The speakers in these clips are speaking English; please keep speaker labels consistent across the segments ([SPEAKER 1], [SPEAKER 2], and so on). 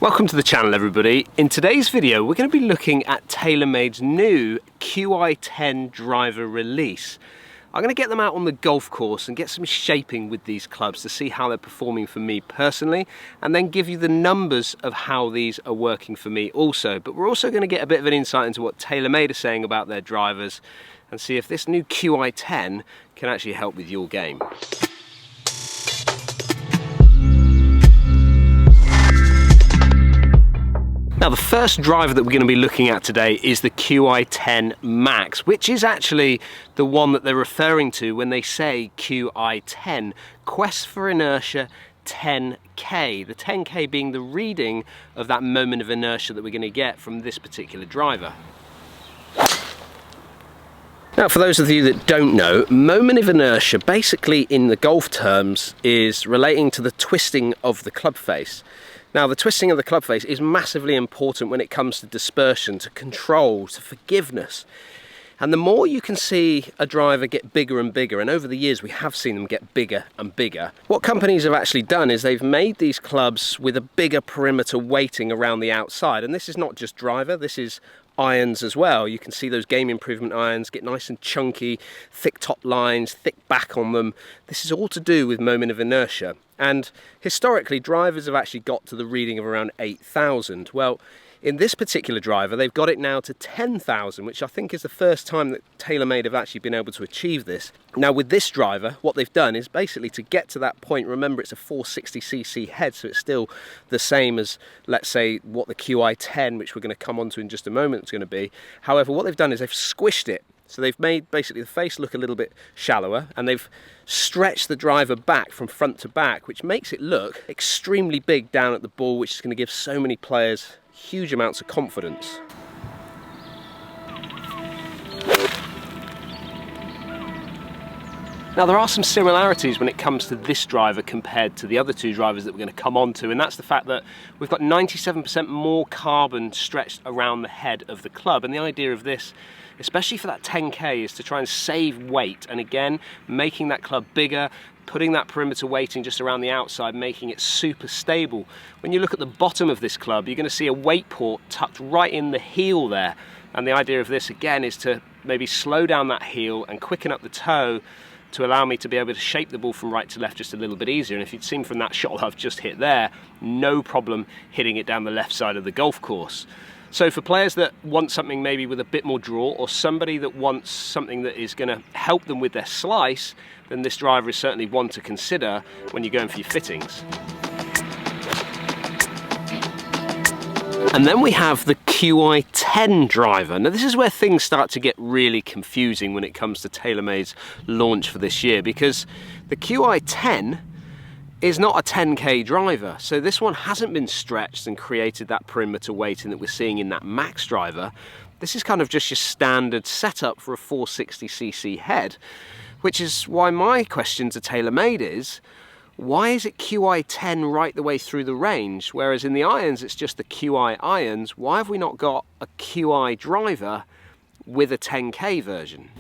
[SPEAKER 1] Welcome to the channel, everybody. In today's video we're going to be looking at Taylor Made's new Qi10 Driver release. I'm going to get them out on the golf course and get some shaping with these clubs to see how they're performing for me personally, and then give you the numbers of how these are working for me also. But we're also going to get a bit of an insight into what Taylor Made are saying about their drivers and see if this new Qi10 can actually help with your game. Now, the first driver that we're going to be looking at today is the Qi10 Max, which is actually the one that they're referring to when they say Qi10, Quest for Inertia 10K, the 10K being the reading of that moment of inertia that we're going to get from this particular driver. Now, for those of you that don't know, moment of inertia basically in the golf terms is relating to the twisting of the club face. Now, the twisting of the club face is massively important when it comes to dispersion, to control, to forgiveness. And the more you can see a driver get bigger and bigger, and over the years we have seen them get bigger and bigger, what companies have actually done is they've made these clubs with a bigger perimeter weighting around the outside. And this is not just driver, this is irons as well. You can see those game improvement irons get nice and chunky, thick top lines, thick back on them. This is all to do with moment of inertia. And historically, drivers have actually got to the reading of around 8,000. Well, in this particular driver, they've got it now to 10,000, which I think is the first time that Taylor Made have actually been able to achieve this. Now, with this driver, what they've done is basically to get to that point, remember it's a 460cc head, so it's still the same as, let's say, what the Qi10, which we're going to come on to in just a moment, is going to be. However, what they've done is they've squished it. So they've made basically the face look a little bit shallower, and they've stretched the driver back from front to back, which makes it look extremely big down at the ball, which is going to give so many players huge amounts of confidence. Now, there are some similarities when it comes to this driver compared to the other two drivers that we're going to come on to, and that's the fact that we've got 97% more carbon stretched around the head of the club. And the idea of this, especially for that 10K, is to try and save weight, and again, making that club bigger, putting that perimeter weighting just around the outside, making it super stable. When you look at the bottom of this club, you're going to see a weight port tucked right in the heel there. And the idea of this, again, is to maybe slow down that heel and quicken up the toe to allow me to be able to shape the ball from right to left just a little bit easier. And if you'd seen from that shot I've just hit there, no problem hitting it down the left side of the golf course. So for players that want something maybe with a bit more draw, or somebody that wants something that is going to help them with their slice, then this driver is certainly one to consider when you're going for your fittings. And then we have the Qi10 driver. Now, this is where things start to get really confusing when it comes to Taylor Made's launch for this year, because the Qi10 is not a 10K driver. So this one hasn't been stretched and created that perimeter weighting that we're seeing in that Max driver. This is kind of just your standard setup for a 460cc head, which is why my question to Taylor Made is, why is it Qi10 right the way through the range? Whereas in the irons, it's just the Qi irons. Why have we not got a Qi driver with a 10K version?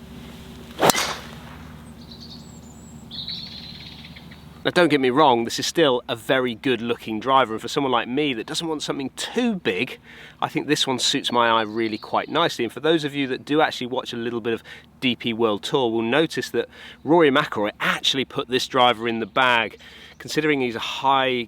[SPEAKER 1] Now, don't get me wrong, this is still a very good looking driver, and for someone like me that doesn't want something too big, I think this one suits my eye really quite nicely. And for those of you that do actually watch a little bit of DP World Tour will notice that Rory McIlroy actually put this driver in the bag. Considering he's a high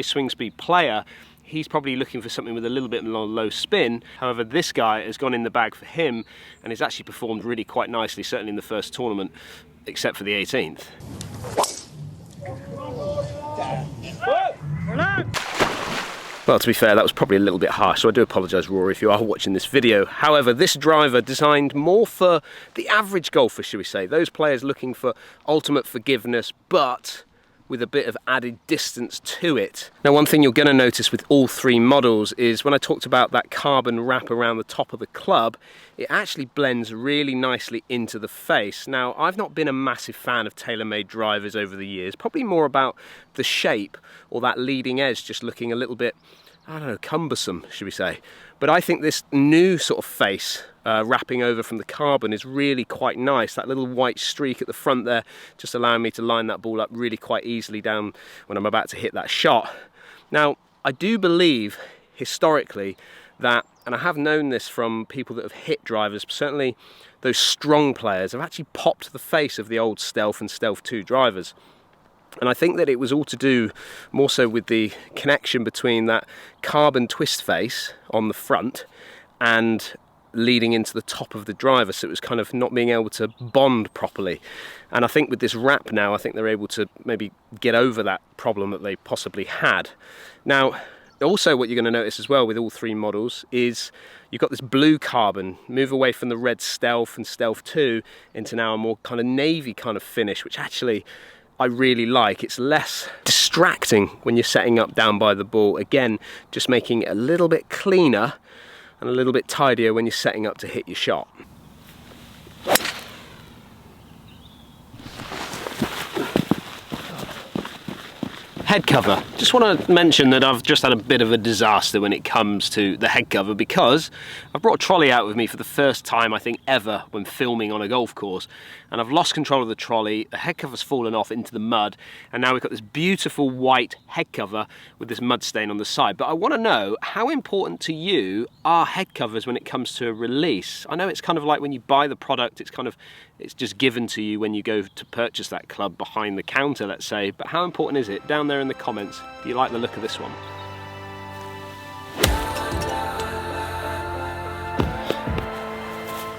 [SPEAKER 1] swing speed player, he's probably looking for something with a little bit more low spin. However, this guy has gone in the bag for him and has actually performed really quite nicely, certainly in the first tournament, except for the 18th. Well, to be fair, that was probably a little bit harsh, so I do apologise, Rory, if you are watching this video. However, this driver designed more for the average golfer, should we say, those players looking for ultimate forgiveness, but with a bit of added distance to it. Now, one thing you're going to notice with all three models is when I talked about that carbon wrap around the top of the club, it actually blends really nicely into the face. Now, I've not been a massive fan of Taylor Made drivers over the years, probably more about the shape or that leading edge just looking a little bit, I don't know, cumbersome, should we say. But I think this new sort of face wrapping over from the carbon is really quite nice. That little white streak at the front there just allowing me to line that ball up really quite easily down when I'm about to hit that shot. Now, I do believe historically that, and I have known this from people that have hit drivers, certainly those strong players have actually popped the face of the old Stealth and Stealth 2 drivers. And I think that it was all to do more so with the connection between that carbon twist face on the front and leading into the top of the driver, so it was kind of not being able to bond properly. And I think with this wrap now, I think they're able to maybe get over that problem that they possibly had. Now, also what you're going to notice as well with all three models is you've got this blue carbon, move away from the red Stealth and Stealth 2 into now a more kind of navy kind of finish, which actually I really like. It's less distracting when you're setting up down by the ball. Again, just making it a little bit cleaner and a little bit tidier when you're setting up to hit your shot. Head cover. Just want to mention that I've just had a bit of a disaster when it comes to the head cover, because I've brought a trolley out with me for the first time I think ever when filming on a golf course, and I've lost control of the trolley. The head cover's fallen off into the mud, and now we've got this beautiful white head cover with this mud stain on the side. But I want to know, how important to you are head covers when it comes to a release? I know it's kind of like when you buy the product, it's just given to you when you go to purchase that club behind the counter, let's say, but how important is it? Down there in the comments, do you like the look of this one?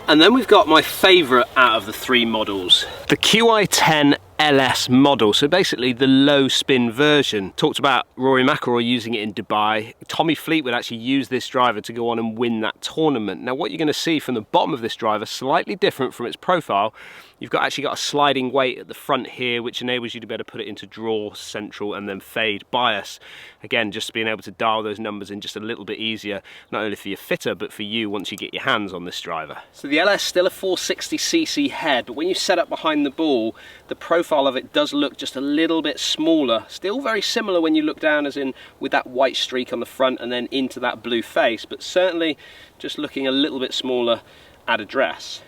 [SPEAKER 1] And then we've got my favourite out of the three models, the Qi10 LS model, so basically the low spin version. Talked about Rory McIlroy using it in Dubai. Tommy Fleetwood actually used this driver to go on and win that tournament. Now what you're going to see from the bottom of this driver, slightly different from its profile, you've actually got a sliding weight at the front here, which enables you to be able to put it into draw, central, and then fade bias. Again, just being able to dial those numbers in just a little bit easier, not only for your fitter, but for you once you get your hands on this driver. So the LS still a 460cc head, but when you set up behind the ball, the profile of it does look just a little bit smaller. Still very similar when you look down, as in with that white streak on the front and then into that blue face, but certainly just looking a little bit smaller at address.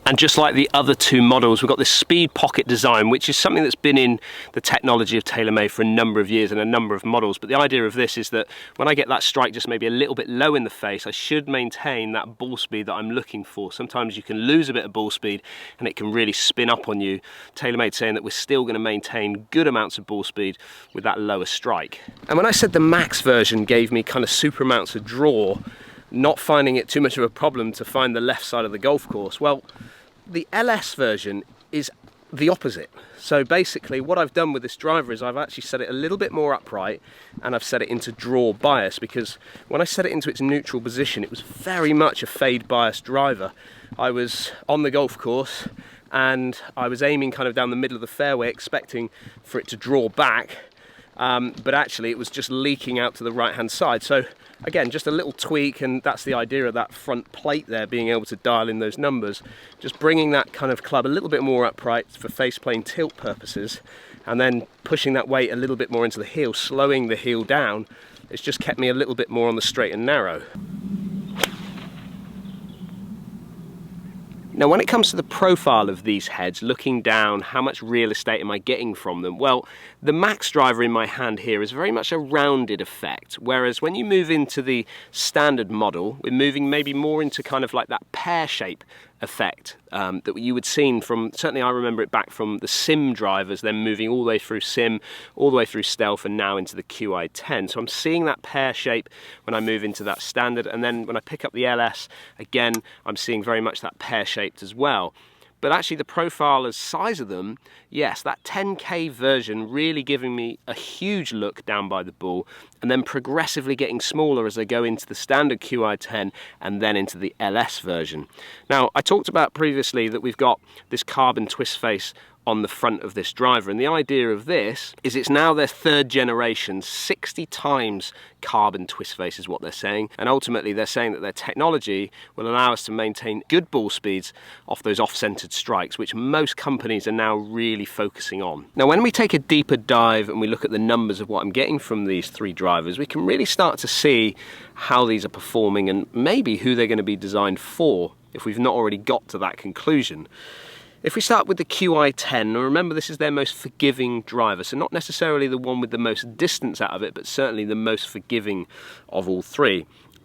[SPEAKER 1] And just like the other two models, we've got this speed pocket design, which is something that's been in the technology of Taylor Made for a number of years and a number of models. But the idea of this is that when I get that strike just maybe a little bit low in the face, I should maintain that ball speed that I'm looking for. Sometimes you can lose a bit of ball speed and it can really spin up on you. Taylor Made saying that we're still going to maintain good amounts of ball speed with that lower strike. And when I said the Max version gave me kind of super amounts of draw, not finding it too much of a problem to find the left side of the golf course, well, the LS version is the opposite. So basically what I've done with this driver is I've actually set it a little bit more upright, and I've set it into draw bias, because when I set it into its neutral position, it was very much a fade bias driver. I was on the golf course and I was aiming kind of down the middle of the fairway, expecting for it to draw back, but actually it was just leaking out to the right hand side. So again, just a little tweak, and that's the idea of that front plate there, being able to dial in those numbers, just bringing that kind of club a little bit more upright for face plane tilt purposes, and then pushing that weight a little bit more into the heel, slowing the heel down. It's just kept me a little bit more on the straight and narrow. Now when it comes to the profile of these heads, looking down, how much real estate am I getting from them? Well, the Max driver in my hand here is very much a rounded effect, whereas when you move into the standard model, we're moving maybe more into kind of like that pear shape effect that you would seen from, certainly I remember it back from the Sim drivers, then moving all the way through Sim, all the way through Stealth, and now into the Qi10. So I'm seeing that pear shape when I move into that standard, and then when I pick up the LS, again, I'm seeing very much that pear shaped as well. But actually the profile as size of them, yes, that 10K version really giving me a huge look down by the ball, and then progressively getting smaller as I go into the standard Qi10 and then into the LS version. Now, I talked about previously that we've got this carbon twist face on the front of this driver, and the idea of this is it's now their third generation, 60 times carbon twist face is what they're saying, and ultimately they're saying that their technology will allow us to maintain good ball speeds off those off-centered strikes, which most companies are now really focusing on. Now when we take a deeper dive and we look at the numbers of what I'm getting from these three drivers, we can really start to see how these are performing and maybe who they're going to be designed for, if we've not already got to that conclusion. If we start with the Qi10, remember this is their most forgiving driver, so not necessarily the one with the most distance out of it, but certainly the most forgiving of all three.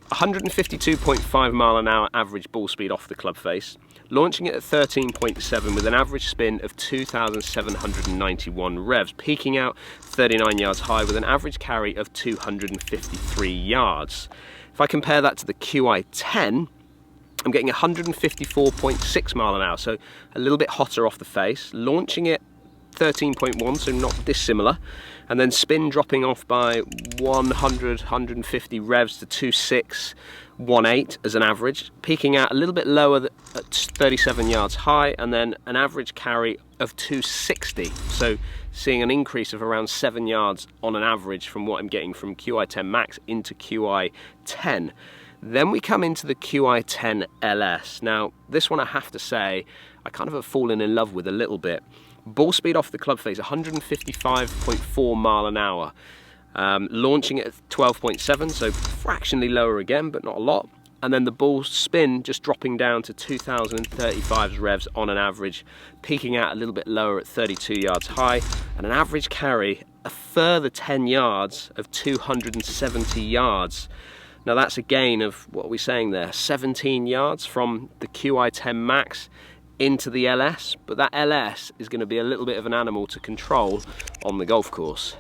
[SPEAKER 1] 152.5 mile an hour average ball speed off the club face, launching it at 13.7 with an average spin of 2,791 revs, peaking out 39 yards high with an average carry of 253 yards. If I compare that to the Qi10, I'm getting 154.6 mile an hour, so a little bit hotter off the face, launching it 13.1, so not dissimilar, and then spin dropping off by 150 revs to 2,618 as an average, peaking out a little bit lower at 37 yards high, and then an average carry of 260, so seeing an increase of around 7 yards on an average from what I'm getting from Qi10 Max into Qi10. Then we come into the Qi10 LS. Now, this one I have to say, I kind of have fallen in love with a little bit. Ball speed off the club face, 155.4 mile an hour. Launching it at 12.7, so fractionally lower again, but not a lot. And then the ball spin just dropping down to 2,035 revs on an average, peaking out a little bit lower at 32 yards high, and an average carry, a further 10 yards of 270 yards. Now that's a gain of, what are we saying there, 17 yards from the Qi10 Max into the LS, but that LS is going to be a little bit of an animal to control on the golf course.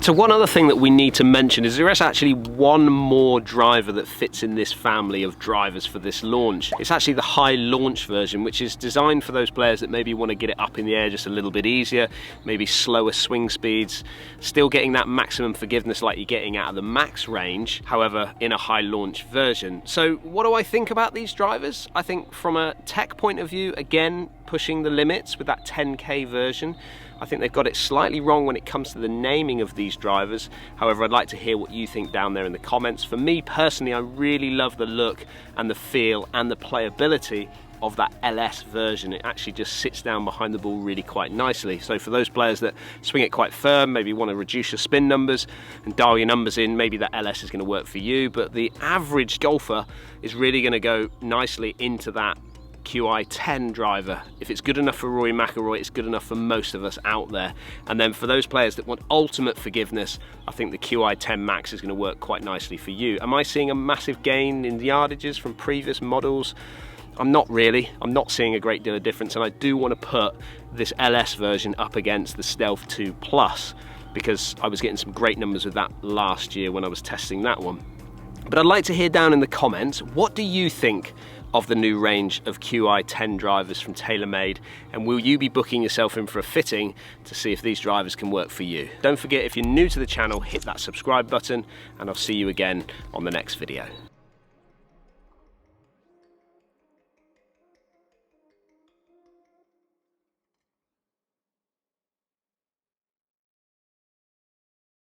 [SPEAKER 1] So one other thing that we need to mention is there is actually one more driver that fits in this family of drivers for this launch. It's actually the high launch version, which is designed for those players that maybe want to get it up in the air just a little bit easier, maybe slower swing speeds, still getting that maximum forgiveness like you're getting out of the Max range, however in a high launch version. So what do I think about these drivers? I think from a tech point of view, again, pushing the limits with that 10K version. I think they've got it slightly wrong when it comes to the naming of these drivers. However, I'd like to hear what you think down there in the comments. For me personally, I really love the look and the feel and the playability of that LS version. It actually just sits down behind the ball really quite nicely. So for those players that swing it quite firm, maybe want to reduce your spin numbers and dial your numbers in, maybe that LS is going to work for you. But the average golfer is really going to go nicely into that Qi10 driver. If it's good enough for Rory McIlroy, it's good enough for most of us out there. And then for those players that want ultimate forgiveness, I think the Qi10 Max is going to work quite nicely for you. Am I seeing a massive gain in the yardages from previous models? I'm not really. I'm not seeing a great deal of difference, and I do want to put this LS version up against the Stealth 2 Plus because I was getting some great numbers with that last year when I was testing that one. But I'd like to hear down in the comments, what do you think of the new range of Qi10 drivers from Taylor Made, and will you be booking yourself in for a fitting to see if these drivers can work for you? Don't forget, if you're new to the channel, hit that subscribe button, and I'll see you again on the next video.